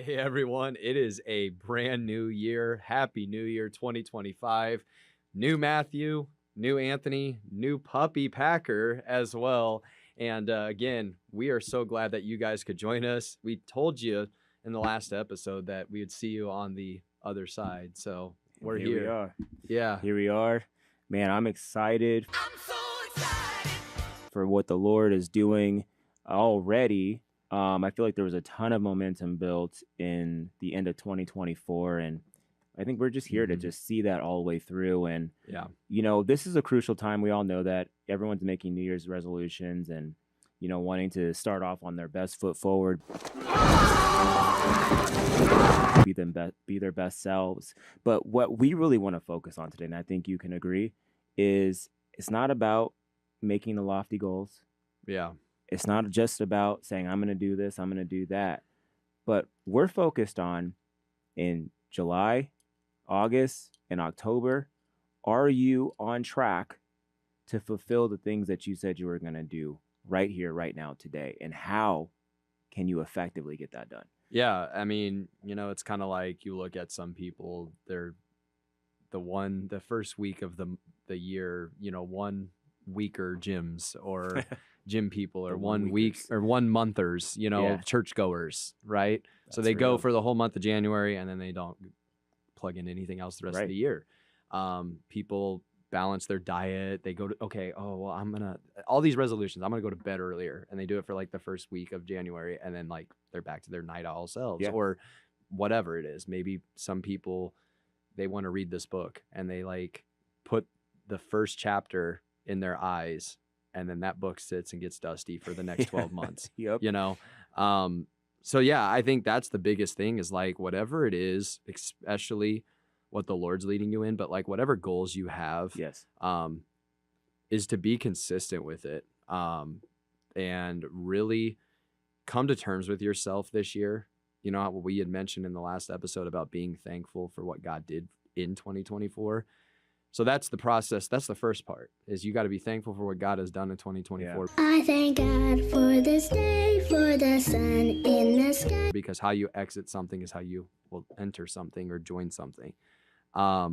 Hey everyone, it is a brand new year. Happy New Year 2025. New Matthew, new Anthony, new puppy Packer as well. And again, we are so glad that you guys could join us. We told you in the last episode that we would see you on the other side. So we're here. We are. Yeah. Here we are. Man, I'm excited. I'm so excited. For what the Lord is doing already. I feel like there was a ton of momentum built in the end of 2024, and I think we're just here to just see that all the way through. And, Yeah. This is a crucial time. We all know that everyone's making New Year's resolutions and, wanting to start off on their best foot forward, be their best selves. But what we really want to focus on today, and I think you can agree, is it's not about making the lofty goals. Yeah. It's not just about saying, I'm going to do this, I'm going to do that. But we're focused on in July, August, and October, are you on track to fulfill the things that you said you were going to do right here, right now, today? And how can you effectively get that done? Yeah. I mean, it's kind of like you look at some people, they're the first week of the year, 1 weeker gyms or gym people or 1 week or 1 monthers, churchgoers, right? So they go for the whole month of January and then they don't plug in anything else the rest of the year. People balance their diet. They go to, all these resolutions, I'm going to go to bed earlier, and they do it for like the first week of January, and then like they're back to their night owl selves or whatever it is. Maybe some people, they want to read this book and they like put the first chapter in their eyes, and then that book sits and gets dusty for the next 12 months. Yep. So yeah, I think that's the biggest thing is like whatever it is, especially what the Lord's leading you in, but like whatever goals you have, Yes. Is to be consistent with it, and really come to terms with yourself this year. What we had mentioned in the last episode about being thankful for what God did in 2024. So that's the process. That's the first part, is you got to be thankful for what God has done in 2024. I thank God for this day, for the sun in the sky. Because how you exit something is how you will enter something or join something. How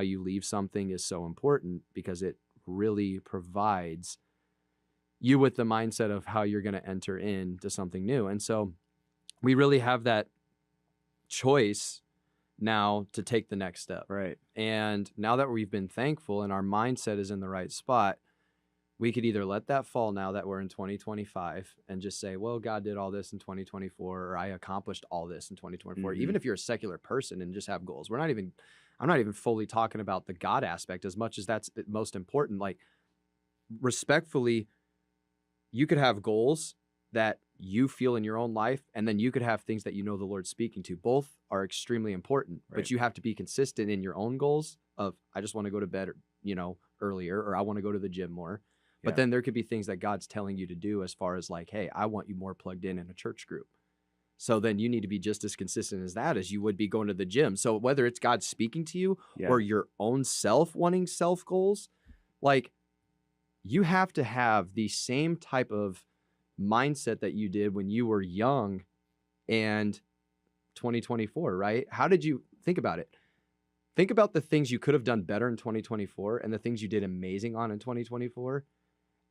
you leave something is so important because it really provides you with the mindset of how you're going to enter into something new. And so we really have that choice now to take the next step. Right. And now that we've been thankful and our mindset is in the right spot, we could either let that fall now that we're in 2025 and just say, well, God did all this in 2024, or I accomplished all this in 2024. Even if you're a secular person and just have goals, I'm not even fully talking about the God aspect as much as that's the most important. Like, respectfully, you could have goals that you feel in your own life, and then you could have things that the Lord's speaking to. Both are extremely important, but you have to be consistent in your own goals of, I just want to go to bed, earlier, or I want to go to the gym more. But then there could be things that God's telling you to do as far as like, hey, I want you more plugged in a church group. So then you need to be just as consistent as that as you would be going to the gym. So whether it's God speaking to you or your own self wanting self goals, like you have to have the same type of mindset that you did when you were young and 2024, right? How did you think about it? Think about the things you could have done better in 2024 and the things you did amazing on in 2024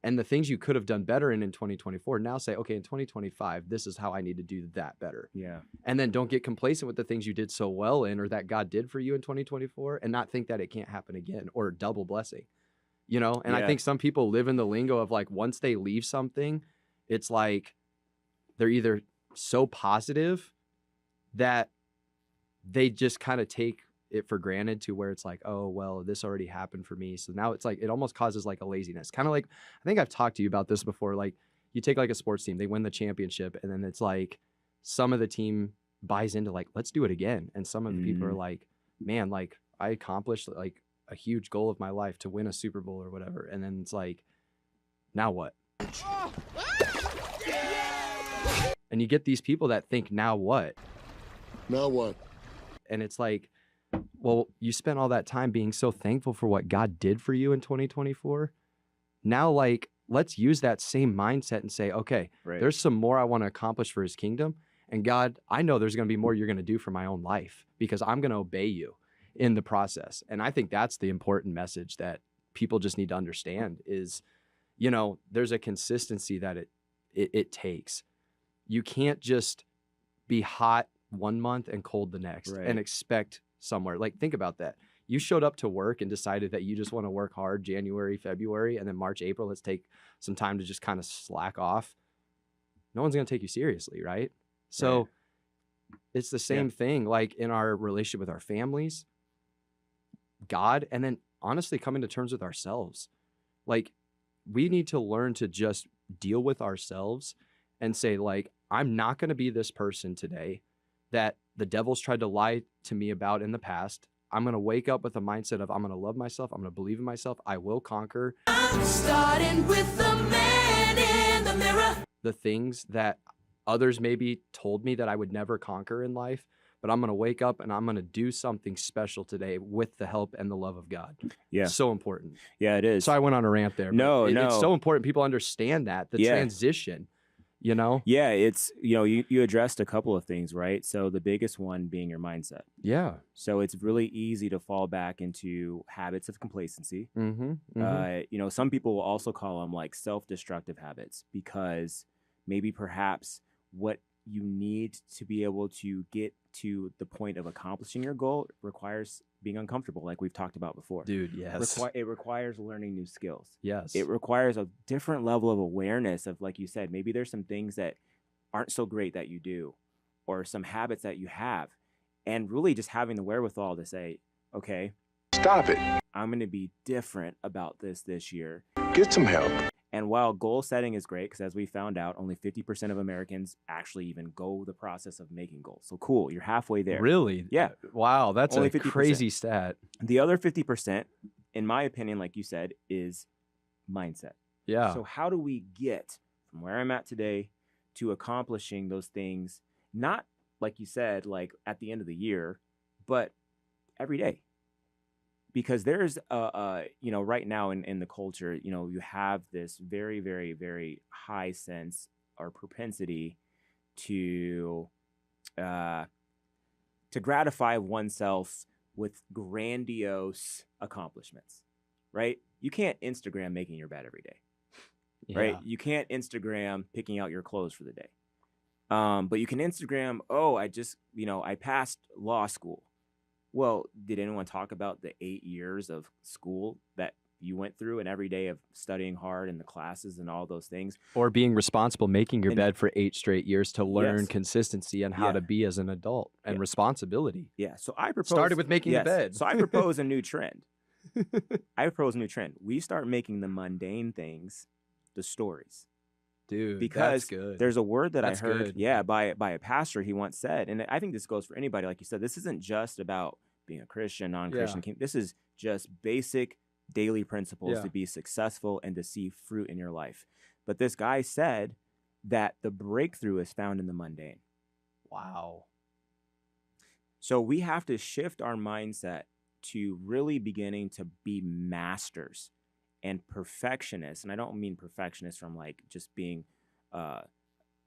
and the things you could have done better in 2024. Now say, okay, in 2025, this is how I need to do that better. Yeah. And then don't get complacent with the things you did so well in or that God did for you in 2024 and not think that it can't happen again or double blessing, And I think some people live in the lingo of like, once they leave something, it's like they're either so positive that they just kind of take it for granted to where it's like, oh, well, this already happened for me. So now it's like, it almost causes like a laziness. Kind of like, I think I've talked to you about this before. Like you take like a sports team, they win the championship. And then it's like some of the team buys into like, let's do it again. And some of the people are like, man, like I accomplished like a huge goal of my life to win a Super Bowl or whatever. And then it's like, now what? And you get these people that think, now what? Now what? And it's like, well, you spent all that time being so thankful for what God did for you in 2024. Now, like, let's use that same mindset and say, okay, there's some more I want to accomplish for his kingdom. And God, I know there's going to be more you're going to do for my own life because I'm going to obey you in the process. And I think that's the important message that people just need to understand is, you know, there's a consistency that it takes. You can't just be hot one month and cold the next Right. and expect somewhere. Like, think about that. You showed up to work and decided that you just want to work hard January, February, and then March, April, let's take some time to just kind of slack off. No one's going to take you seriously, right? So it's the same thing, like in our relationship with our families, God, and then honestly coming to terms with ourselves. Like, we need to learn to just deal with ourselves and say, like, I'm not going to be this person today that the devil's tried to lie to me about in the past. I'm going to wake up with a mindset of I'm going to love myself. I'm going to believe in myself. I will conquer. I'm starting with the man in the mirror. The things that others maybe told me that I would never conquer in life, but I'm going to wake up and I'm going to do something special today with the help and the love of God. Yeah. So important. Yeah, it is. So I went on a rant there. No. It's so important people understand that, the transition, you know? Yeah, it's, you know, you addressed a couple of things, right? So the biggest one being your mindset. Yeah. So it's really easy to fall back into habits of complacency. Mm-hmm. You know, some people will also call them like self-destructive habits because maybe perhaps what you need to be able to get to the point of accomplishing your goal requires being uncomfortable, like we've talked about before. Dude, yes. It requires learning new skills. Yes. It requires a different level of awareness of, like you said, maybe there's some things that aren't so great that you do, or some habits that you have, and really just having the wherewithal to say, okay, stop it. I'm going to be different about this year. Get some help. And while goal setting is great, because as we found out, only 50% of Americans actually even go the process of making goals. So cool, you're halfway there. Really? Yeah. Wow, that's Only a 50%. crazy stat. The other 50%, in my opinion, like you said, is mindset. Yeah. So how do we get from where I'm at today to accomplishing those things, not like you said, like at the end of the year, but every day? Because there's you know, right now in the culture, you know, you have this very, very, very high sense or propensity to gratify oneself with grandiose accomplishments, right? You can't Instagram making your bed every day, right? You can't Instagram picking out your clothes for the day. But you can Instagram, oh, I passed law school. Well, did anyone talk about the 8 years of school that you went through and every day of studying hard in the classes and all those things? Or being responsible, making your bed for 8 straight years to learn Yes. consistency and how to be as an adult and responsibility. Yeah. So I propose. Started with making the bed. So I propose a new trend. We start making the mundane things the stories. Dude, because that's good. there's a word that That's I heard, good. by a pastor. He once said, and I think this goes for anybody, like you said, this isn't just about being a Christian, non-Christian. This is just basic daily principles to be successful and to see fruit in your life. But this guy said that the breakthrough is found in the mundane. Wow. So we have to shift our mindset to really beginning to be masters and perfectionists. And I don't mean perfectionists from like just being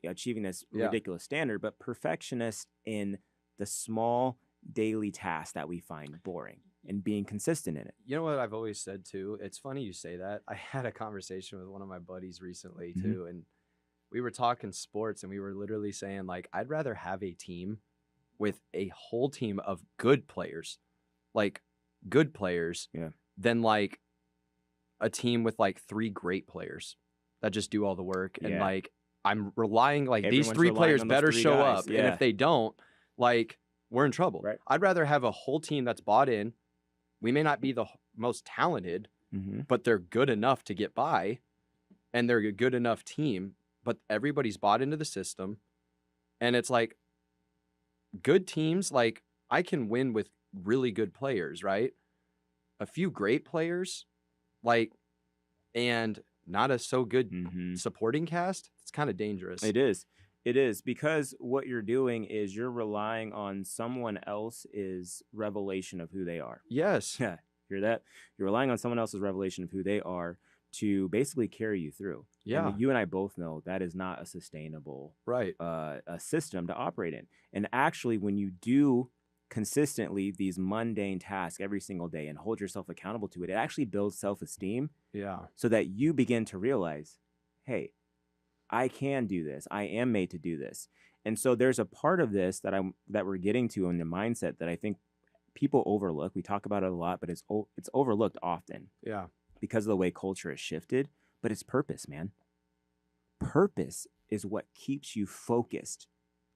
achieving this ridiculous standard, but perfectionists in the small daily tasks that we find boring and being consistent in it. You know what I've always said too? It's funny you say that. I had a conversation with one of my buddies recently too, and we were talking sports and we were literally saying like, I'd rather have a team with a whole team of good players, than like a team with like 3 great players that just do all the work. And like, I'm relying like Everyone's these 3 relying players on those better 3 show guys. up. And if they don't, like, we're in trouble. Right. I'd rather have a whole team that's bought in. We may not be the most talented, but they're good enough to get by, and they're a good enough team, but everybody's bought into the system. And it's like, good teams, like, I can win with really good players, right? A few great players, like, and not a so good supporting cast, it's kind of dangerous. It is because what you're doing is you're relying on someone else's revelation of who they are. Yes. Yeah. Hear that? You're relying on someone else's revelation of who they are, to basically carry you through. Yeah. And you and I both know that is not a sustainable Right. a system to operate in. And actually, when you do consistently these mundane tasks every single day and hold yourself accountable to it, it actually builds self-esteem Yeah. so that you begin to realize, hey, I can do this. I am made to do this. And so there's a part of this that we're getting to in the mindset that I think people overlook. We talk about it a lot, but it's overlooked often Yeah. because of the way culture has shifted. But it's purpose, man. Purpose is what keeps you focused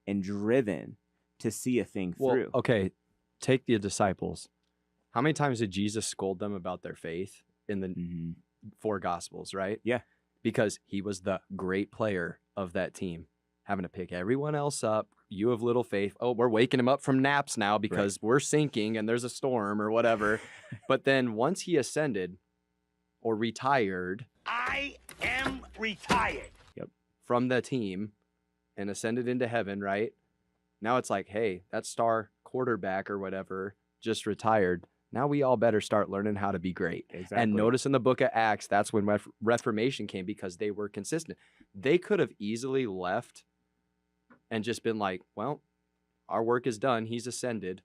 and driven to see a thing through. Okay, take the disciples. How many times did Jesus scold them about their faith in the Mhm. 4 Gospels, right? Yeah. Because he was the great player of that team, having to pick everyone else up. You have little faith. Oh, we're waking him up from naps now because we're sinking and there's a storm or whatever. But then once he ascended or retired, I am retired. from the team and ascended into heaven, right? Now it's like, hey, that star quarterback or whatever just retired. Now we all better start learning how to be great. Exactly. And notice in the book of Acts, that's when Reformation came, because they were consistent. They could have easily left and just been like, well, our work is done. He's ascended.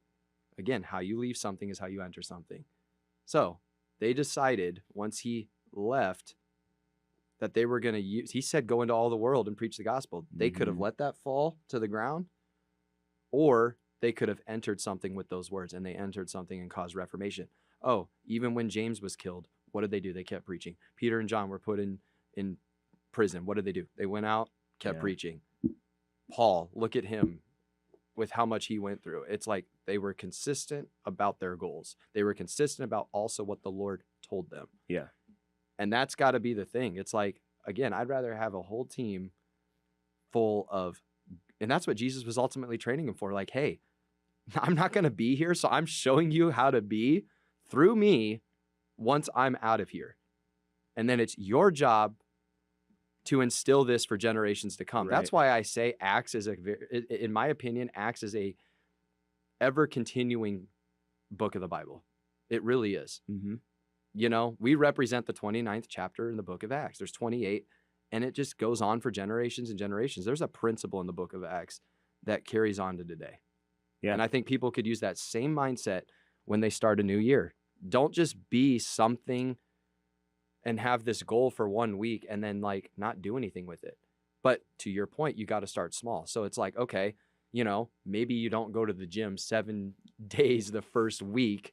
Again, how you leave something is how you enter something. So they decided once he left that they were going to use, he said, go into all the world and preach the gospel. They could have Mhm. let that fall to the ground, or they could have entered something with those words, and they entered something and caused reformation. Oh, even when James was killed, what did they do? They kept preaching. Peter and John were put in prison. What did they do? They went out, kept preaching. Paul, look at him with how much he went through. It's like they were consistent about their goals. They were consistent about also what the Lord told them. Yeah. And that's got to be the thing. It's like, again, I'd rather have a whole team full of, and that's what Jesus was ultimately training them for. Like, hey, I'm not going to be here, so I'm showing you how to be through me once I'm out of here. And then it's your job to instill this for generations to come. Right. That's why I say Acts is in my opinion, Acts is a ever continuing book of the Bible. It really is. Mm-hmm. You know, we represent the 29th chapter in the book of Acts. There's 28, and it just goes on for generations and generations. There's a principle in the book of Acts that carries on to today. Yeah. And I think people could use that same mindset when they start a new year. Don't just be something and have this goal for 1 week and then like not do anything with it. But to your point, you got to start small. So it's like, okay, you know, maybe you don't go to the gym 7 days the first week.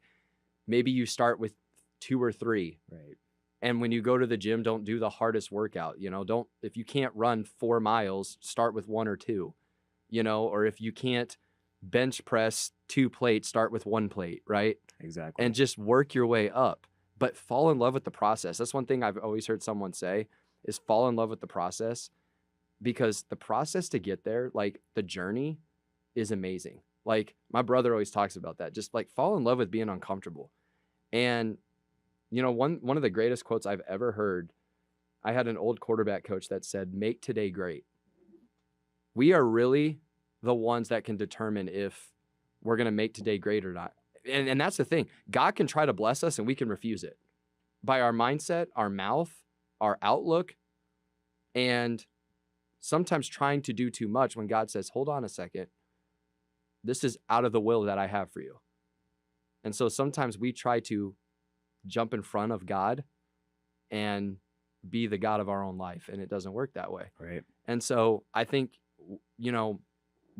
Maybe you start with 2 or 3. Right. And when you go to the gym, don't do the hardest workout. You know, if you can't run 4 miles, start with 1 or 2, you know, or if you can't bench press 2 plates, start with 1 plate, right? Exactly. And just work your way up, but fall in love with the process. That's one thing I've always heard someone say is fall in love with the process, because the process to get there, like the journey is amazing. Like my brother always talks about that, just like fall in love with being uncomfortable. And you know, one of the greatest quotes I've ever heard, I had an old quarterback coach that said, make today great. We are really the ones that can determine if we're going to make today great or not. And that's the thing. God can try to bless us and we can refuse it by our mindset, our mouth, our outlook, and sometimes trying to do too much when God says, hold on a second. This is out of the will that I have for you. And so sometimes we try to jump in front of God and be the God of our own life, and it doesn't work that way. Right. And so I think, you know,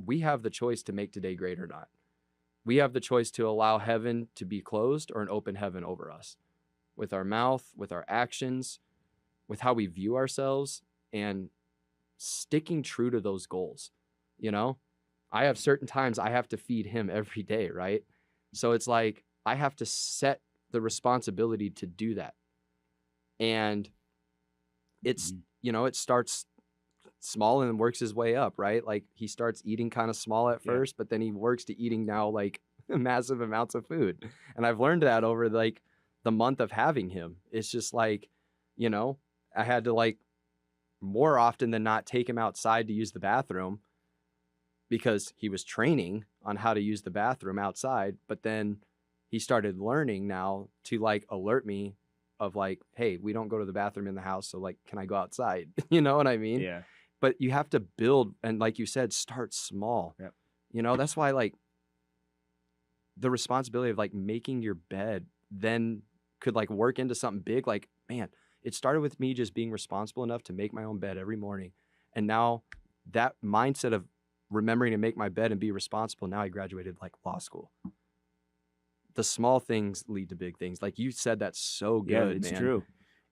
we have the choice to make today great or not. We have the choice to allow heaven to be closed or an open heaven over us with our mouth, with our actions, with how we view ourselves, and sticking true to those goals. You know, I have certain times I have to feed him every day, right? So it's like I have to set the responsibility to do that. And it's, you know, it starts small and works his way up, right? Like he starts eating kind of small at first, but then he works to eating now like massive amounts of food. And I've learned that over like the month of having him. It's just like, you know, I had to like more often than not take him outside to use the bathroom because he was training on how to use the bathroom outside. But then he started learning now to like alert me of like, hey, we don't go to the bathroom in the house, so like, can I go outside? You know what I mean? Yeah. But you have to build, and like you said, start small. Yep. You know, that's why like the responsibility of like making your bed then could like work into something big. Like, man, it started with me just being responsible enough to make my own bed every morning. And now that mindset of remembering to make my bed and be responsible, now I graduated like law school. The small things lead to big things. Like you said, that's so good. Yeah, it's man. true.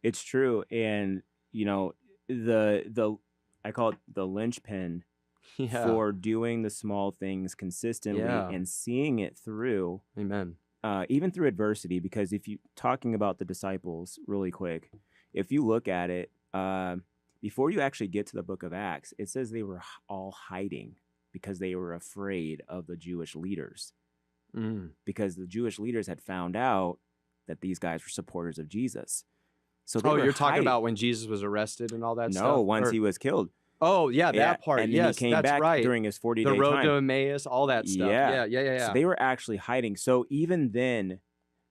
It's true. And you know, I call it the linchpin Yeah. for doing the small things consistently Yeah. and seeing it through, Amen. even through adversity. Because if you talking about the disciples really quick, if you look at it, before you actually get to the book of Acts, it says they were all hiding because they were afraid of the Jewish leaders. Because the Jewish leaders had found out that these guys were supporters of Jesus. So they were you're talking hiding. about when Jesus was arrested and all that stuff? No, once Or- he was killed. Oh, yeah, that part. And then Yes, he came that's back right. during his 40-day The road time. to Emmaus, all that stuff. Yeah. So they were actually hiding. So even then,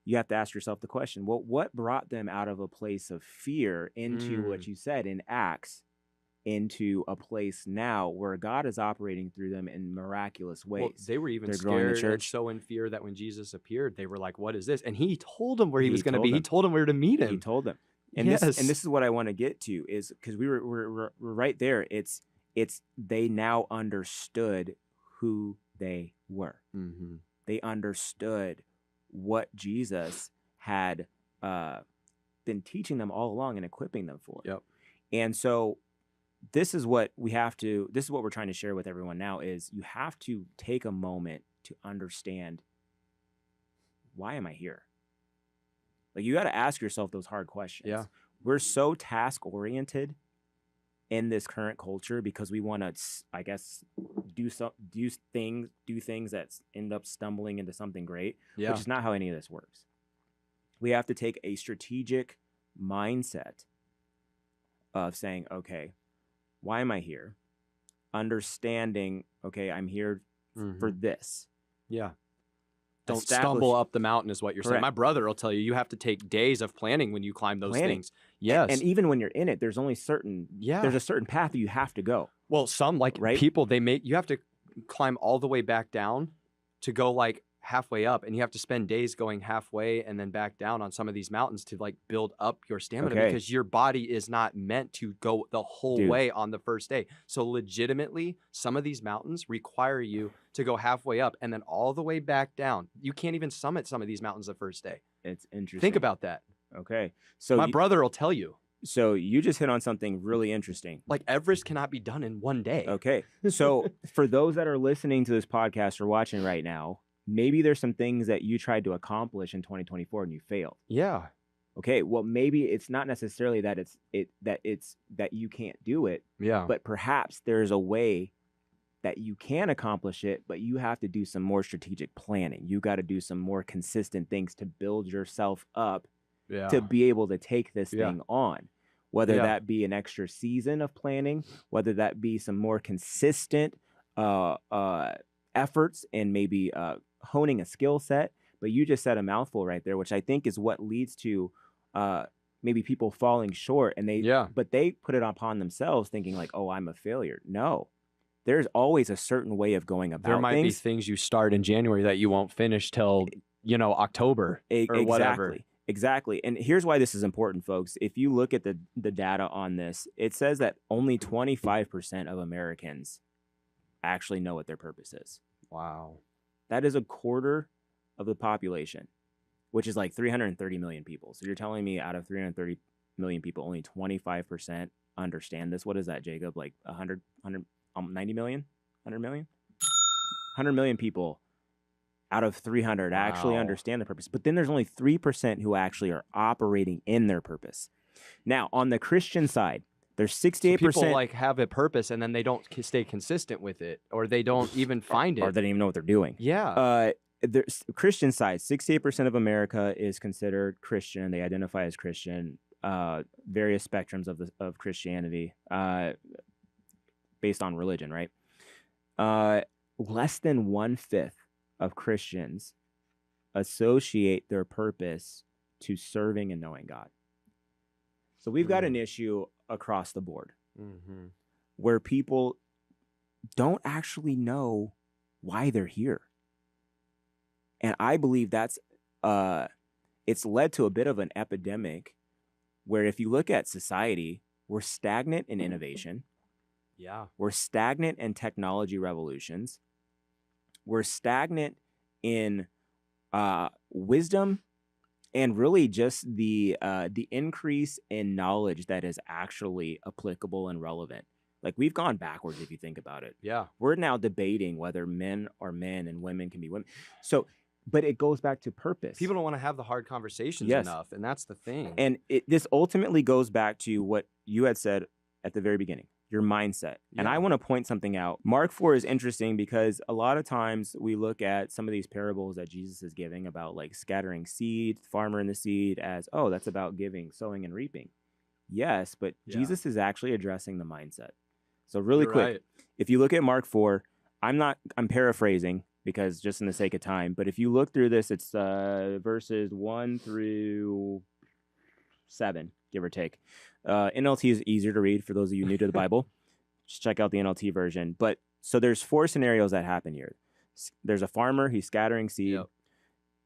you have to ask yourself the question, well, what brought them out of a place of fear into what you said in Acts, into a place now where God is operating through them in miraculous ways? Well, they were even They're growing the scared and church. so in fear that when Jesus appered, they were like, what is this? And he told them where he He was going to told be. He them. told them where to meet him. He told them. And Yes. this is what I want to get to, is because we're right there. It's they now understood who they were. Mm-hmm. They understood what Jesus had been teaching them all along and equipping them for. Yep. And so this is what we're trying to share with everyone now, is you have to take a moment to understand, why am I here? Like, you got to ask yourself those hard questions. Yeah. We're so task oriented in this current culture because we want to, I guess, do things that end up stumbling into something great, Yeah. which is not how any of this works. We have to take a strategic mindset of saying, okay, why am I here? Understanding, okay, I'm here for this. Yeah. Don't Establish- stumble up the mountain is what you're saying. Correct. My brother will tell you, you have to take days of planning when you climb those Planning. things. Yes. And even when you're in it, there's only there's a certain path that you have to go. Well, some like Right? people, you have to climb all the way back down to go like halfway up, and you have to spend days going halfway and then back down on some of these mountains to like build up your stamina, Okay. because your body is not meant to go the whole Dude. way on the first day. So legitimately, some of these mountains require you to go halfway up and then all the way back down. You can't even summit some of these mountains the first day. It's interesting. Think about that. Okay. So My brother will tell you, so you just hit on something really interesting. like Everest cannot be done in one day. Okay. So for those that are listening to this podcast or watching right now, maybe there's some things that you tried to accomplish in 2024 and you failed. Yeah. Okay. Well, maybe it's not necessarily that that you can't do it, Yeah. but perhaps there's a way that you can accomplish it, but you have to do some more strategic planning. You got to do some more consistent things to build yourself up Yeah. to be able to take this Yeah. thing on, whether Yeah. that be an extra season of planning, whether that be some more consistent efforts and maybe honing a skill set. But you just said a mouthful right there, which I think is what leads to maybe people falling short, and but they put it upon themselves thinking like, oh, I'm a failure. No, there's always a certain way of going about There might be things. things you start in January that you won't finish till, October or whatever. Exactly. And here's why this is important, folks. If you look at the data on this, it says that only 25% of Americans actually know what their purpose is. Wow. That is a quarter of the population, which is like 330 million people. So you're telling me out of 330 million people, only 25% understand this? What is that, Jacob? Like 90 million? 100 million? 100 million people out of 300 actually Wow. understand the purpose. But then there's only 3% who actually are operating in their purpose. Now, on the Christian side, there's 68%. People like have a purpose and then they don't stay consistent with it, or they don't even find or it. they don't even know what they're doing. Yeah. There's Christian side, 68% of America is considered Christian. They identify as Christian. Various spectrums of Christianity based on religion, right? Less than 1/5 of Christians associate their purpose to serving and knowing God. So we've got an issue across the board Mm-hmm. where people don't actually know why they're here. And I believe that's it's led to a bit of an epidemic where if you look at society, we're stagnant in innovation. Yeah. We're stagnant in technology revolutions. We're stagnant in wisdom and really just the increase in knowledge that is actually applicable and relevant. Like we've gone backwards if you think about it. Yeah. We're now debating whether men are men and women can be women. So, but it goes back to purpose. People don't want to have the hard conversations Yes. enough, and that's the thing. And this ultimately goes back to what you had said at the very beginning, your mindset. And Yeah. I want to point something out. Mark 4 is interesting because a lot of times we look at some of these parables that Jesus is giving about like scattering seed, farmer and the seed as, oh, that's about giving, sowing and reaping. Yes, but Yeah. Jesus is actually addressing the mindset. So really You're quick, right. if you look at Mark 4, I'm paraphrasing because just in the sake of time, but if you look through this, it's verses 1 through 7, give or take. NLT is easier to read for those of you new to the Bible. Just check out the NLT version. But so there's 4 scenarios that happen here. There's a farmer, he's scattering seed. Yep.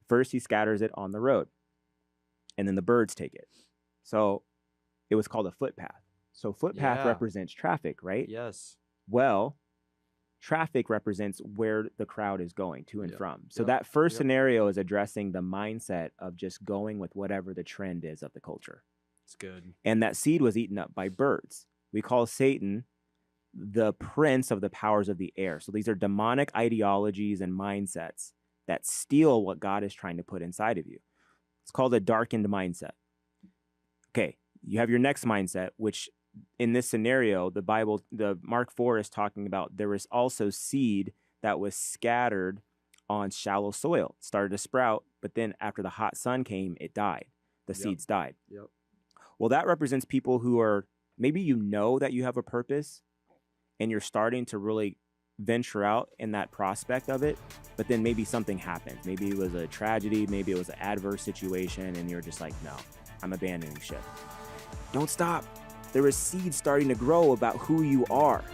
First, he scatters it on the road, and then the birds take it. So it was called a footpath. So footpath Yeah. represents traffic, right? Yes. Well, traffic represents where the crowd is going to and Yep. from. So Yep. that first Yep. scenario is addressing the mindset of just going with whatever the trend is of the culture. It's good. And that seed was eaten up by birds. We call Satan the prince of the powers of the air. So these are demonic ideologies and mindsets that steal what God is trying to put inside of you. It's called a darkened mindset. Okay, you have your next mindset, which in this scenario, the Mark 4 is talking about there was also seed that was scattered on shallow soil. It started to sprout, but then after the hot sun came, it died. The Yep. seeds died. Yep. Well, that represents people who are, maybe you know that you have a purpose and you're starting to really venture out in that prospect of it, but then maybe something happens. Maybe it was a tragedy, maybe it was an adverse situation, and you're just like, no, I'm abandoning ship. Don't stop. There is seeds starting to grow about who you are.